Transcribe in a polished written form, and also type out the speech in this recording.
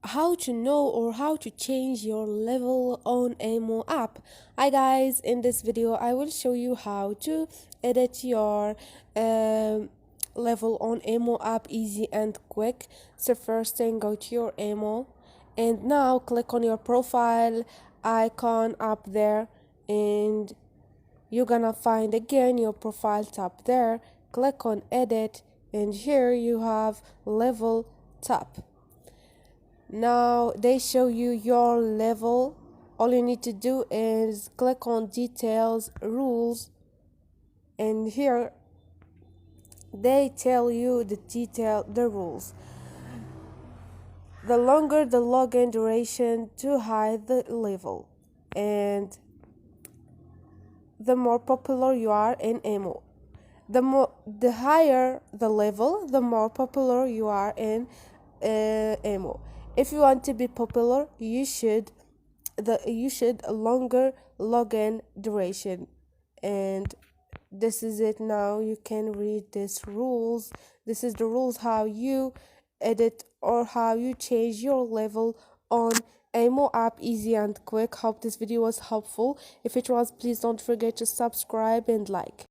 how to know or how to change your level on Amo app. Hi guys, in this video I will show you how to edit your level on Amo app easy and quick. So first thing, go to your Amo and now click on your profile icon up there, and you're gonna find again your profile tab there. Click on edit and here you have level tab. Now they show you your level. All you need to do is click on details, rules, and here they tell you the rules. The longer the login duration to hide the level, and the more popular you are in Amo. The higher the level, the more popular you are in Amo. If you want to be popular, you should a longer login duration. And this is it. Now you can read these rules. This is the rules how you edit or how you change your level on Amo app easy and quick. Hope this video was helpful. If it was, please don't forget to subscribe and like.